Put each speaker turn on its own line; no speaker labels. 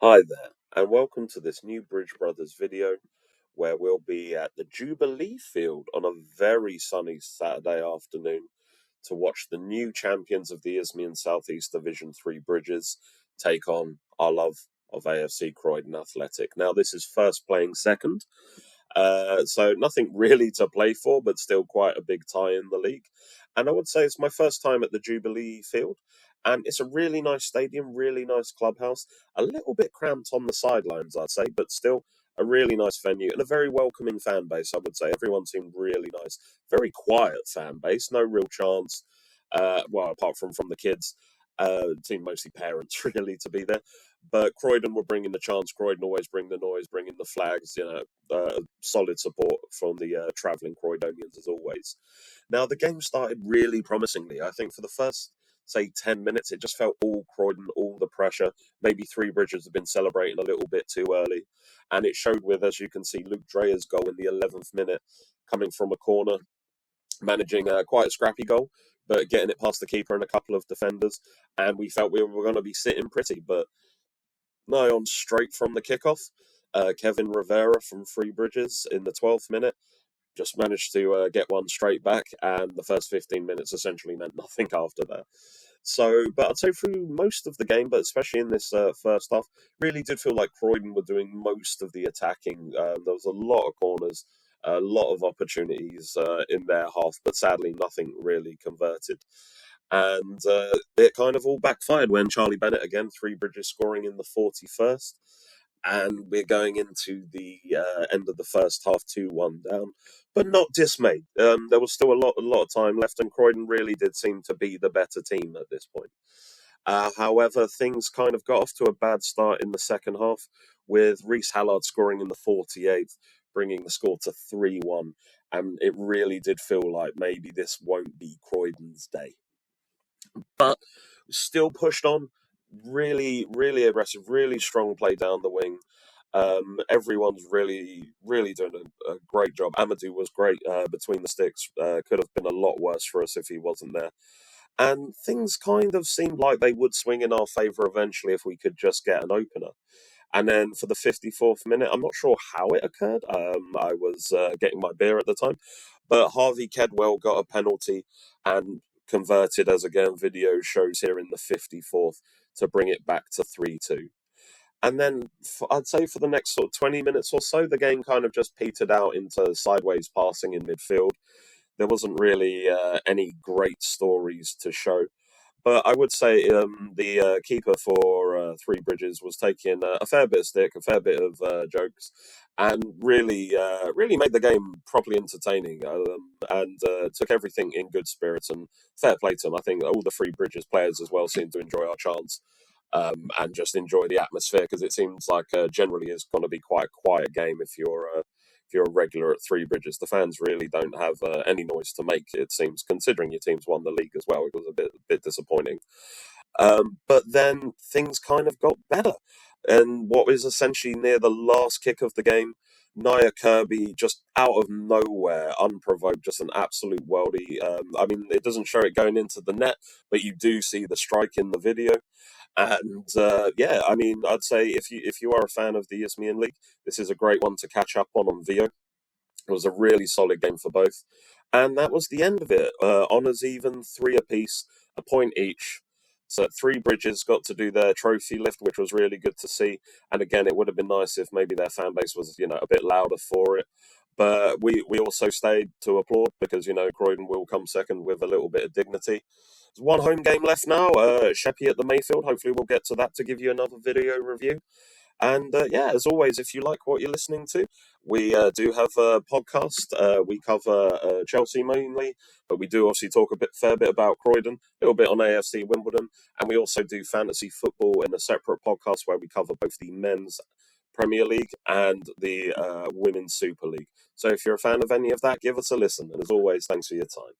Hi there, and welcome to this new Bridge Brothers video where we'll be at the Jubilee Field on a very sunny Saturday afternoon to watch the new champions of the Isthmian South East Division 3 Bridges take on our love of AFC Croydon Athletic. Now, this is first playing second, so nothing really to play for, but still quite a big tie in the league. And I would say it's my first time at the Jubilee Field. And it's a really nice stadium, really nice clubhouse. A little bit cramped on the sidelines, I'd say, but still a really nice venue and a very welcoming fan base, I would say. Everyone seemed really nice. Very quiet fan base, no real chance. Well, apart from the kids. It seemed mostly parents, really, to be there. But Croydon were bringing the chants. Croydon always bring the noise, bringing the flags, solid support from the travelling Croydonians, as always. Now, the game started really promisingly. I think for the first, say, 10 minutes, it just felt all Croydon, all the pressure. Maybe Three Bridges have been celebrating a little bit too early. And it showed with, as you can see, Luke Dreher's goal in the 11th minute, coming from a corner, managing quite a scrappy goal, but getting it past the keeper and a couple of defenders. And we felt we were going to be sitting pretty, but no, on straight from the kickoff. Kevin Rivera from Three Bridges in the 12th minute just managed to get one straight back, and the first 15 minutes essentially meant nothing after that. So, but I'd say through most of the game, but especially in this first half, really did feel like Croydon were doing most of the attacking. There was a lot of corners, a lot of opportunities in their half, but sadly nothing really converted. And it kind of all backfired when Charlie Bennett, again, Three Bridges scoring in the 41st. And we're going into the end of the first half 2-1 down, but not dismayed. There was still a lot of time left, and Croydon really did seem to be the better team at this point. However, things kind of got off to a bad start in the second half, with Reece Hallard scoring in the 48th, bringing the score to 3-1, and it really did feel like maybe this won't be Croydon's day. But still pushed on, really, really aggressive, really strong play down the wing. Everyone's really doing a great job. Amadou was great between the sticks. Could have been a lot worse for us if he wasn't there. And things kind of seemed like they would swing in our favour eventually if we could just get an opener. And then for the 54th minute, I'm not sure how it occurred. I was getting my beer at the time. But Harvey Kedwell got a penalty and converted, as again video shows here, in the 54th to bring it back to 3-2. And then I'd say for the next sort of 20 minutes or so, the game kind of just petered out into sideways passing in midfield. There wasn't really any great stories to show. But I would say the keeper for Three Bridges was taking a fair bit of stick, a fair bit of jokes, and really made the game properly entertaining, and took everything in good spirits, and fair play to him. I think all the Three Bridges players as well seemed to enjoy our chants, and just enjoy the atmosphere, because it seems like generally it's going to be quite a quiet game if you're a regular at Three Bridges. The fans really don't have any noise to make, it seems, considering your team's won the league as well. It was a bit disappointing. But then things kind of got better. And what was essentially near the last kick of the game, Nia Kirby, just out of nowhere, unprovoked, just an absolute worldie. I mean, it doesn't show it going into the net, but you do see the strike in the video. And yeah, I mean, I'd say if you are a fan of the Isthmian League, this is a great one to catch up on Vio. It was a really solid game for both. And that was the end of it. Honours even, 3 apiece, a point each. So Three Bridges got to do their trophy lift, which was really good to see. And again, it would have been nice if maybe their fan base was, a bit louder for it. But we also stayed to applaud because, Croydon will come second with a little bit of dignity. There's one home game left now, Sheppey at the Mayfield. Hopefully we'll get to that to give you another video review. And yeah, as always, if you like what you're listening to, we do have a podcast. We cover Chelsea mainly, but we do obviously talk fair bit about Croydon, a little bit on AFC Wimbledon, and we also do fantasy football in a separate podcast where we cover both the men's Premier League and the Women's Super League. So if you're a fan of any of that, give us a listen. And as always, thanks for your time.